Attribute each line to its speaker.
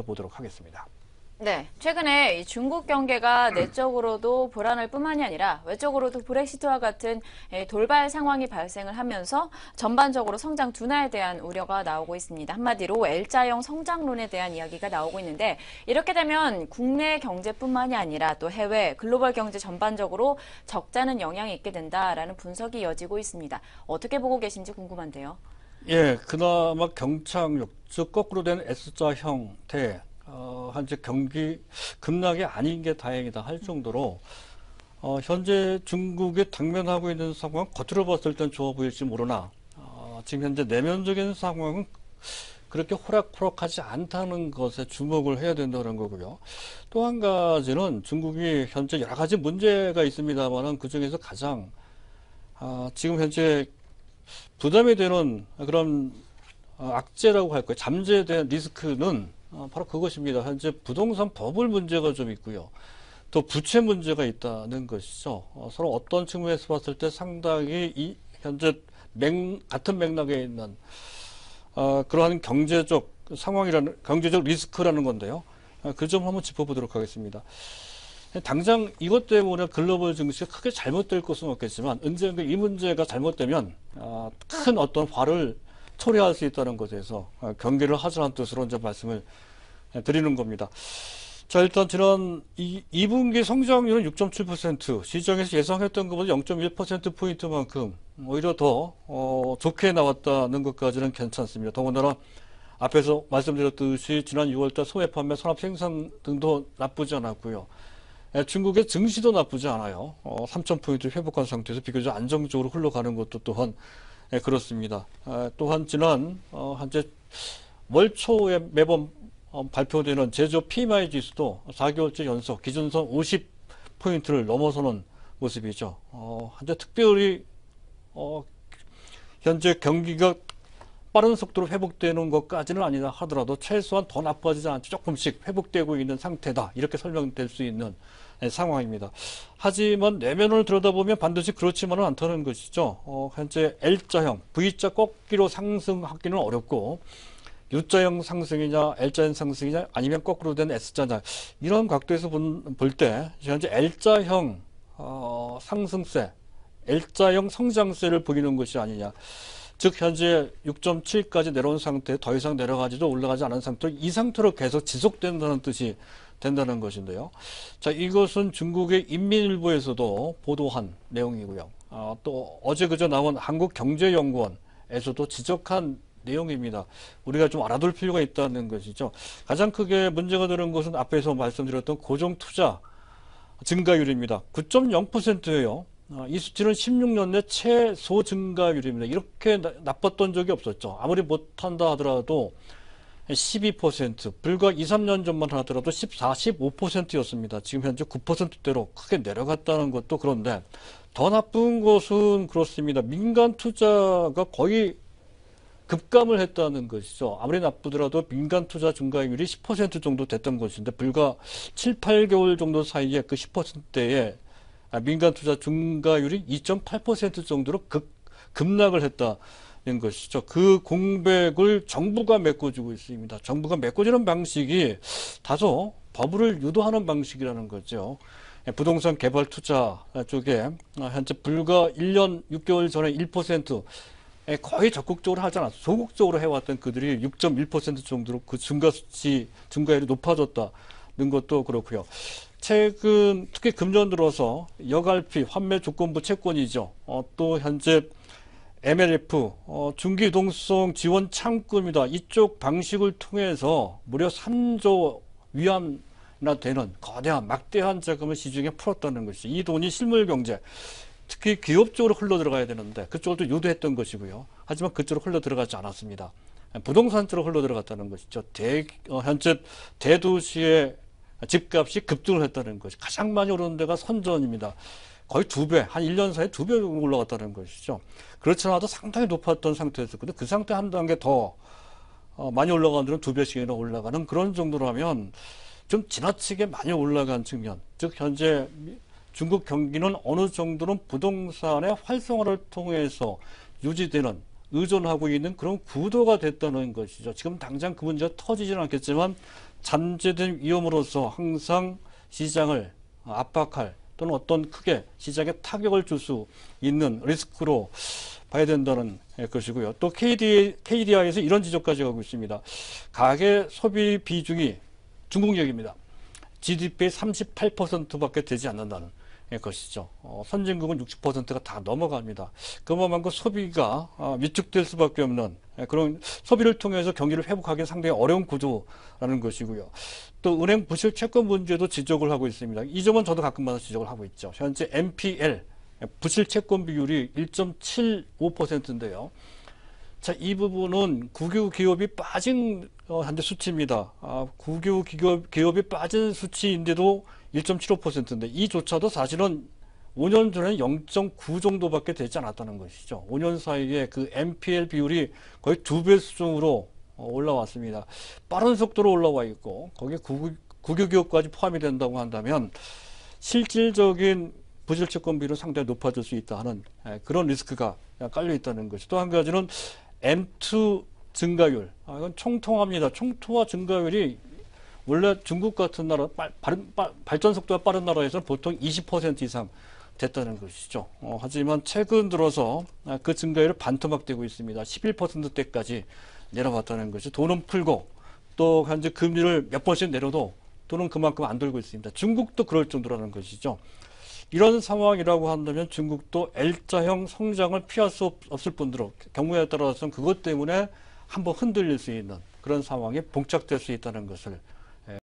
Speaker 1: 짚어보도록 하겠습니다.
Speaker 2: 네, 최근에 이 중국 경제가 내적으로도 불안할 뿐만이 아니라 외적으로도 브렉시트와 같은 돌발 상황이 발생을 하면서 전반적으로 성장 둔화에 대한 우려가 나오고 있습니다. 한마디로 L자형 성장론에 대한 이야기가 나오고 있는데 이렇게 되면 국내 경제뿐만이 아니라 또 해외, 글로벌 경제 전반적으로 적자는 영향이 있게 된다라는 분석이 이어지고 있습니다. 어떻게 보고 계신지 궁금한데요.
Speaker 1: 예, 그나마 경착륙, 즉 거꾸로 된 S자 형태, 현재 경기 급락이 아닌 게 다행이다 할 정도로 현재 중국이 당면하고 있는 상황 겉으로 봤을 땐 좋아 보일지 모르나 지금 현재 내면적인 상황은 그렇게 호락호락하지 않다는 것에 주목을 해야 된다는 거고요. 또 한 가지는 중국이 현재 여러 가지 문제가 있습니다만 그 중에서 가장 지금 현재 부담이 되는 그런 악재라고 할까요? 잠재에 대한 리스크는 바로 그것입니다. 현재 부동산 버블 문제가 좀 있고요. 또 부채 문제가 있다는 것이죠. 서로 어떤 측면에서 봤을 때 상당히 현재 같은 맥락에 있는 그러한 경제적 상황이라는 경제적 리스크라는 건데요. 그 점 한번 짚어보도록 하겠습니다. 당장 이것 때문에 글로벌 증시가 크게 잘못될 것은 없겠지만 언젠가 이 문제가 잘못되면 큰 어떤 화를 초래할 수 있다는 것에서 경계를 하자는 뜻으로 이제 말씀을 드리는 겁니다. 자, 일단 지난 2분기 성장률은 6.7%, 시장에서 예상했던 것보다 0.1%포인트만큼 오히려 더 좋게 나왔다는 것까지는 괜찮습니다. 더군다나 앞에서 말씀드렸듯이 지난 6월달 소매 판매, 산업 생산 등도 나쁘지 않았고요. 중국의 증시도 나쁘지 않아요. 3,000포인트 회복한 상태에서 비교적 안정적으로 흘러가는 것도 또한 그렇습니다. 또한 지난 현재 월 초에 매번 발표되는 제조 PMI 지수도 4개월째 연속 기준선 50포인트를 넘어서는 모습이죠. 현재 특별히 현재 경기가 빠른 속도로 회복되는 것까지는 아니다 하더라도 최소한 더 나빠지지 않지 조금씩 회복되고 있는 상태다, 이렇게 설명될 수 있는 상황입니다. 하지만 내면을 들여다보면 반드시 그렇지만은 않다는 것이죠. 현재 L자형, V자 꺾기로 상승하기는 어렵고 U자형 상승이냐 L자형 상승이냐 아니면 거꾸로 된 S자냐, 이런 각도에서 볼 때 현재 L자형 상승세, L자형 성장세를 보이는 것이 아니냐. 즉 현재 6.7까지 내려온 상태, 더 이상 내려가지도 올라가지 않은 상태로 이 상태로 계속 지속된다는 뜻이 된다는 것인데요. 자, 이것은 중국의 인민일보에서도 보도한 내용이고요. 또 어제 그저 나온 한국경제연구원에서도 지적한 내용입니다. 우리가 좀 알아둘 필요가 있다는 것이죠. 가장 크게 문제가 되는 것은 앞에서 말씀드렸던 고정투자 증가율입니다. 9.0%예요. 이 수치는 16년 내 최소 증가율입니다. 이렇게 나빴던 적이 없었죠. 아무리 못한다 하더라도 12%, 불과 2, 3년 전만 하더라도 14, 15%였습니다. 지금 현재 9%대로 크게 내려갔다는 것도 그런데 더 나쁜 것은 그렇습니다. 민간 투자가 거의 급감을 했다는 것이죠. 아무리 나쁘더라도 민간 투자 증가율이 10% 정도 됐던 것인데 불과 7, 8개월 정도 사이에 그 10%대에 민간 투자 증가율이 2.8% 정도로 급락을 했다는 것이죠. 그 공백을 정부가 메꿔주고 있습니다. 정부가 메꿔주는 방식이 다소 버블을 유도하는 방식이라는 거죠. 부동산 개발 투자 쪽에 현재 불과 1년 6개월 전에 1% 거의 적극적으로 하지 않았어. 소극적으로 해왔던 그들이 6.1% 정도로 그 증가율이 높아졌다는 것도 그렇고요. 최근 특히 금년 들어서 여갈피, 환매 조건부 채권이죠. 또 현재 MLF, 중기이동성 지원 창구입니다. 이쪽 방식을 통해서 무려 3조 위안이나 되는 거대한 막대한 자금을 시중에 풀었다는 것이죠. 이 돈이 실물 경제, 특히 기업 쪽으로 흘러 들어가야 되는데 그쪽을 또 유도했던 것이고요. 하지만 그쪽으로 흘러 들어가지 않았습니다. 부동산 쪽으로 흘러 들어갔다는 것이죠. 현재 대도시의 집값이 급등을 했다는 것이 가장 많이 오르는 데가 선전입니다. 거의 2배, 한 1년 사이에 2배 올라갔다는 것이죠. 그렇지 않아도 상당히 높았던 상태였었거든요. 그 상태 한 단계 더 많이 올라가는 데는 2배씩이나 올라가는 그런 정도라면 좀 지나치게 많이 올라간 측면, 즉 현재 중국 경기는 어느 정도는 부동산의 활성화를 통해서 유지되는, 의존하고 있는 그런 구도가 됐다는 것이죠. 지금 당장 그 문제가 터지지는 않겠지만 잠재된 위험으로서 항상 시장을 압박할 또는 어떤 크게 시장에 타격을 줄 수 있는 리스크로 봐야 된다는 것이고요. 또 KDI에서 이런 지적까지 하고 있습니다. 가계 소비 비중이 중국역입니다. GDP의 38%밖에 되지 않는다는 것이죠. 선진국은 60%가 다 넘어갑니다. 그만큼 소비가 위축될 수밖에 없는 그런 소비를 통해서 경기를 회복하기는 상당히 어려운 구조라는 것이고요. 또 은행 부실 채권 문제도 지적을 하고 있습니다. 이 점은 저도 가끔마다 지적을 하고 있죠. 현재 NPL 부실 채권 비율이 1.75%인데요. 자, 이 부분은 국유 기업이 빠진 현재 수치입니다. 국유 기업이 빠진 수치인데도 1.75%인데 이조차도 사실은 5년 전에는 0.9 정도밖에 되지 않았다는 것이죠. 5년 사이에 그 NPL 비율이 거의 2배 수준으로 올라왔습니다. 빠른 속도로 올라와 있고 거기에 국유 기업까지 포함이 된다고 한다면 실질적인 부실채권 비율은 상당히 높아질 수 있다 하는 그런 리스크가 깔려 있다는 것이. 또 한 가지는 M2 증가율. 이건 총통화입니다. 총통화 증가율이 원래 중국 같은 나라, 발전 속도가 빠른 나라에서는 보통 20% 이상 됐다는 것이죠. 하지만 최근 들어서 그 증가율이 반토막되고 있습니다. 11%대까지 내려왔다는 것이. 돈은 풀고 또 현재 금리를 몇 번씩 내려도 돈은 그만큼 안 들고 있습니다. 중국도 그럴 정도라는 것이죠. 이런 상황이라고 한다면 중국도 L자형 성장을 피할 수 없을 뿐더러 경우에 따라서는 그것 때문에 한번 흔들릴 수 있는 그런 상황에 봉착될 수 있다는 것을